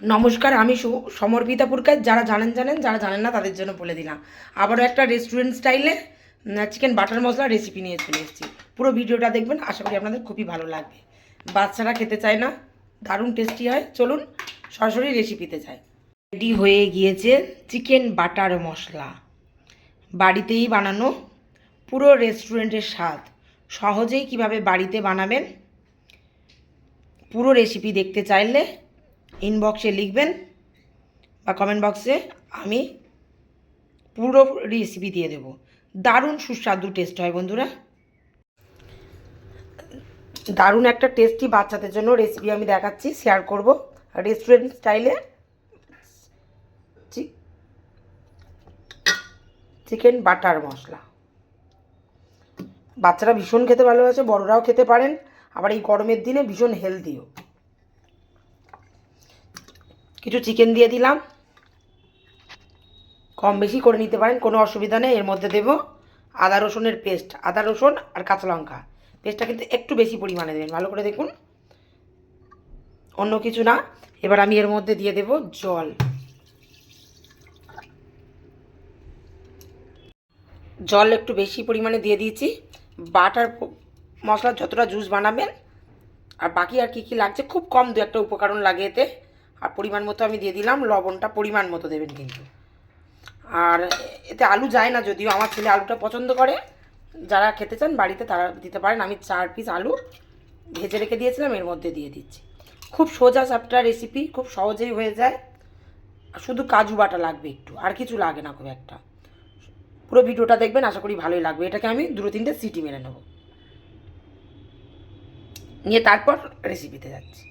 নমস্কার, আমি সমর্পিতা পুরকার। যারা জানেন, যারা জানেন না তাদের জন্য বলে দিলাম। আবারও একটা রেস্টুরেন্ট স্টাইলে চিকেন বাটার মশলা রেসিপি নিয়ে চলে এসেছি। পুরো ভিডিওটা দেখবেন, আশা করি আপনাদের খুবই ভালো লাগবে। বাচ্চারা খেতে চায় না, দারুণ টেস্টি হয়। চলুন সরাসরি রেসিপিতে যাই। রেডি হয়ে গিয়েছে চিকেন বাটার মশলা, বাড়িতেই বানানো, পুরো রেস্টুরেন্টের স্বাদ। সহজেই কিভাবে বাড়িতে বানাবেন পুরো রেসিপি দেখতে চাইলে ইনবক্সে লিখবেন বা কমেন্ট বক্সে, আমি পুরো রেসিপি দিয়ে দেব। দারুণ সুস্বাদু টেস্ট হয় বন্ধুরা, দারুণ একটা টেস্টি বাচ্চাদের জন্য রেসিপি আমি দেখাচ্ছি, শেয়ার করব। রেস্টুরেন্ট স্টাইলে চিকেন বাটার মশলা বাচ্চারা ভীষণ খেতে ভালোবাসে, বড়রাও খেতে পারেন, আবার এই গরমের দিনে ভীষণ হেলদিও। কিছু চিকেন দিয়ে দিলাম, কম বেশি করে নিতে পারেন, কোনো অসুবিধা নেই। এর মধ্যে দেব আদা রসুনের পেস্ট, আদা রসুন আর কাঁচা লঙ্কা পেস্টটা কিন্তু একটু বেশি পরিমাণে দেবেন, ভালো করে দেখুন, অন্য কিছু না। এবার আমি এর মধ্যে দিয়ে দেব জল। জল একটু বেশি পরিমাণে দিয়ে দিয়েছি। বাটার মশলার যতটা জুস বানাবেন, আর বাকি আর কি লাগছে খুব কম, দু একটা উপকরণ লাগে এতে। আর পরিমাণ মতো আমি দিয়ে দিলাম লবণটা, পরিমাণ মতো দেবেন কিন্তু। আর এতে আলু যায় না, যদিও আমার ছেলে আলুটা পছন্দ করে। যারা খেতে চান বাড়িতে তারা দিতে পারেন। আমি 4 পিস আলু ভেজে রেখে দিয়েছিলাম, এর মধ্যে দিয়ে দিচ্ছি। খুব সোজা সাপটা রেসিপি, খুব সহজেই হয়ে যায়। শুধু কাজু বাটা লাগবে একটু, আর কিছু লাগে না খুব একটা। পুরো ভিডিওটা দেখবেন, আশা করি ভালোই লাগবে। এটাকে আমি 2-3টে সিটি মেরে নেব, নিয়ে তারপর রেসিপিতে যাচ্ছি।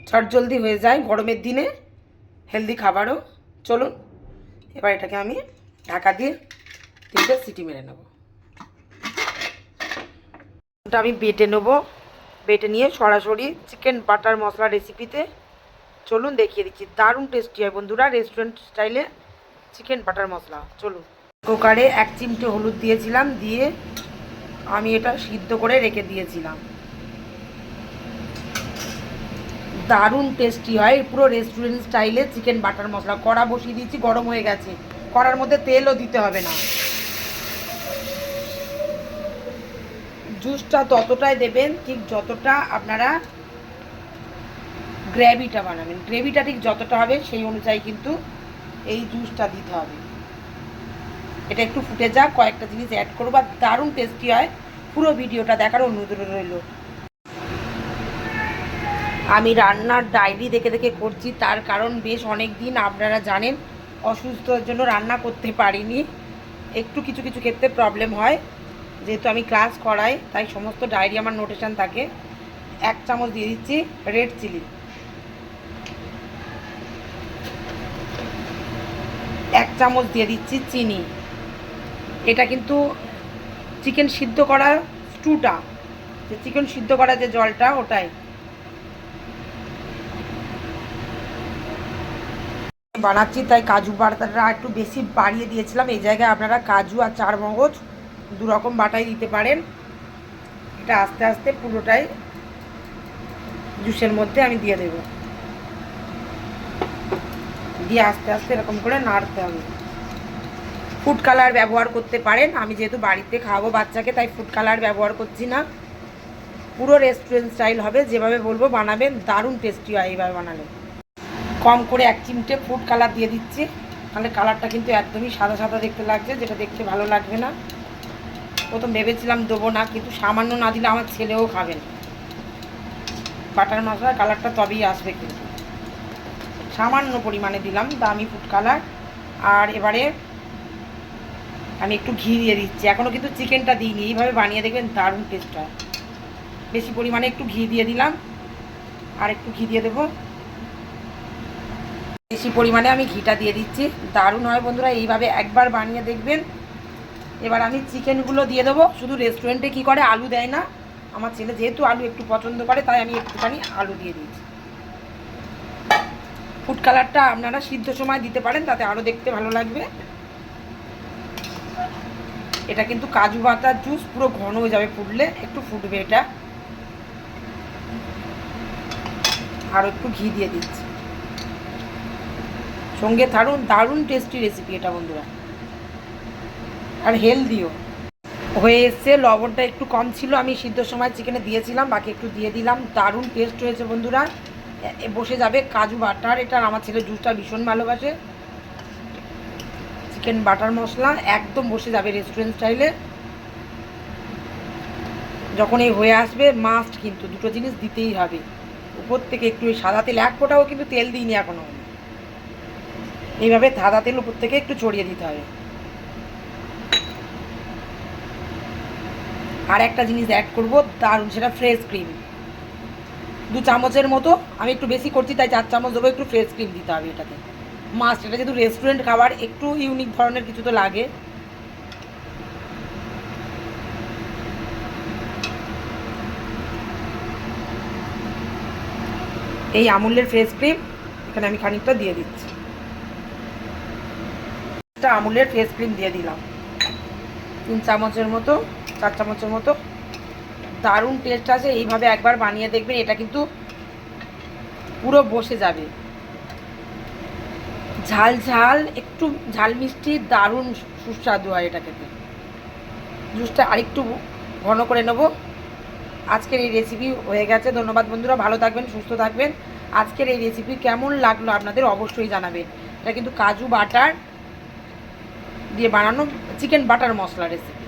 চটজলদি হয়ে যায় গরমের দিনে, হেলদি খাবারও। চলুন এবার এটাকে আমি ঢাকা দিয়ে 3টে সিটি মেরে নেব। ওটা আমি বেটে নেব, বেটে নিয়ে সরাসরি চিকেন বাটার মশলা রেসিপিতে চলুন দেখিয়ে দিচ্ছি। দারুণ টেস্টি হয় বন্ধুরা রেস্টুরেন্ট স্টাইলে চিকেন বাটার মশলা। চলুন, কুকারে 1 চিমটে হলুদ দিয়েছিলাম, দিয়ে আমি এটা সিদ্ধ করে রেখে দিয়েছিলাম। দারুণ টেস্টি হয় পুরো রেস্টুরেন্ট স্টাইলে চিকেন বাটার মশলা। কড়া বসিয়ে দিয়েছি, গরম হয়ে গেছে। কড়ার মধ্যে তেলও দিতে হবে না, জুসটা ততটাই দেবেন ঠিক যতটা আপনারা গ্রেভিটা বানাবেন। গ্রেভিটা ঠিক যতটা হবে সেই অনুযায়ী কিন্তু এই জুসটা দিতে হবে। এটা একটু ফুটে যাক, কয়েকটা জিনিস অ্যাড করবো, আর দারুণ টেস্টি হয়। পুরো ভিডিওটা দেখার অনুরোধ রইল। আমি রান্নার ডায়েরি দেখে দেখে করছি, তার কারণ বেশ অনেক দিন আপনারা জানেন অসুস্থতার জন্য রান্না করতে পারিনি। একটু কিছু কিছু ক্ষেত্রে প্রবলেম হয়, যেহেতু আমি ক্লাস করাই, তাই সমস্ত ডায়েরি আমার নোটেশন থাকে। 1 চামচ দিয়ে দিচ্ছি রেড চিলি, 1 চামচ দিয়ে দিচ্ছি চিনি। এটা কিন্তু চিকেন সিদ্ধ করা স্টুটা, যে চিকেন সিদ্ধ করা যে জলটা, ওটাই বানাচ্ছি, তাই কাজু বাটাটা একটু বেশি বাড়িয়ে দিয়েছিলাম। এই জায়গায় আপনারা কাজু আর 4 মগজ 2 রকম বাটাই দিতে পারেন। এটা আস্তে আস্তে পুরোটাই জুসের মধ্যে আমি দিয়ে দেব, দিয়ে আস্তে আস্তে এরকম করে নাড়তে হবে। ফুড কালার ব্যবহার করতে পারেন, আমি যেহেতু বাড়িতে খাওয়াবো বাচ্চাকে, তাই ফুড কালার ব্যবহার করছি না। পুরো রেস্টুরেন্ট স্টাইল হবে, যেভাবে বলবো বানাবেন, দারুণ টেস্টি হয় এইভাবে বানালে। কম করে 1 চিমটে ফুড কালার দিয়ে দিচ্ছি, তাহলে কালারটা কিন্তু একদমই সাদা সাদা দেখতে লাগছে, যেটা দেখতে ভালো লাগবে না। প্রথম ভেবেছিলাম দেবো না, কিন্তু সামান্য না দিলে আমার ছেলেও খাবেন। বাটার মশলার কালারটা তবেই আসবে, কিন্তু সামান্য পরিমাণে দিলাম দামি ফুড কালার। আর এবারে আমি একটু ঘি দিয়ে দিচ্ছি, এখনও কিন্তু চিকেনটা দিইনি। এইভাবে বানিয়ে দেখবেন, দারুণ টেস্ট হয়। বেশি পরিমাণে একটু ঘি দিয়ে দিলাম, আর একটু ঘি দিয়ে দেবো। বেশি পরিমাণে আমি ঘিটা দিয়ে দিচ্ছি, দারুণ হয় বন্ধুরা। এইভাবে একবার বানিয়ে দেখবেন। এবার আমি চিকেনগুলো দিয়ে দেবো। শুধু রেস্টুরেন্টে কি করে আলু দেয় না, আমার ছেলে যেহেতু আলু একটু পছন্দ করে, তাই আমি একটুখানি আলু দিয়ে দিচ্ছি। ফুড কালারটা আপনারা সিদ্ধ সময় দিতে পারেন, তাতে আরও দেখতে ভালো লাগবে। এটা কিন্তু কাজু বাটার জুস, পুরো ঘন হয়ে যাবে ফুটলে, একটু ফুটবে এটা। আর একটু ঘি দিয়ে দিচ্ছি। সঙ্গে দারুণ দারুণ টেস্টি রেসিপি এটা বন্ধুরা, আর হেলদিও। হয়ে এসছে, লবণটা একটু কম ছিল, আমি সিদ্ধর সময় চিকেনে দিয়েছিলাম, বাকি একটু দিয়ে দিলাম। দারুণ টেস্ট হয়েছে বন্ধুরা, বসে যাবে। কাজু বাটার, এটা আমার ছেলে জুসটা ভীষণ ভালোবাসে। চিকেন বাটার মশলা একদম বসে যাবে রেস্টুরেন্ট স্টাইলে। যখন এই হয়ে আসবে মাস্ট কিন্তু দুটো জিনিস দিতেই হবে, উপর থেকে একটু সাদা তেল, এক ফোঁটাও কিন্তু তেল দিইনি এখনও, এইভাবে সাদা তেল উপর থেকে একটু ছড়িয়ে দিতে হবে। আর একটা জিনিস অ্যাড করবো দারুণ, সেটা ফ্রেশ ক্রিম 2 চামচের মতো, আমি একটু বেশি করছি তাই 4 চামচ দেবো। একটু ফ্রেশ ক্রিম দিতে হবে এটাতে, মাস্ট। এটা যেহেতু রেস্টুরেন্ট খাবার, একটু ইউনিক ধরনের কিছু তো লাগে। এই আমুলের ফ্রেশ ক্রিম এখানে আমি খানিকটা দিয়ে দিচ্ছি, এটা আমুলের ফ্রেশ ক্রিম দিয়ে দিলাম 3 চামচের মতো, 4 চামচের মতো। দারুণ টেস্ট আছে, এইভাবে একবার বানিয়ে দেখবেন, এটা কিন্তু পুরো বসে যাবে। ঝাল ঝাল, একটু ঝাল মিষ্টি, দারুণ সুস্বাদু হয় এটা খেতে। জুসটা আরেকটু ঘন করে নেব। আজকের এই রেসিপি হয়ে গেছে। ধন্যবাদ বন্ধুরা, ভালো থাকবেন, সুস্থ থাকবেন। আজকের এই রেসিপি কেমন লাগলো আপনাদের অবশ্যই জানাবেন। এটা কিন্তু কাজু বাটার দিয়ে বানানো চিকেন বাটার মশলা রেসিপি।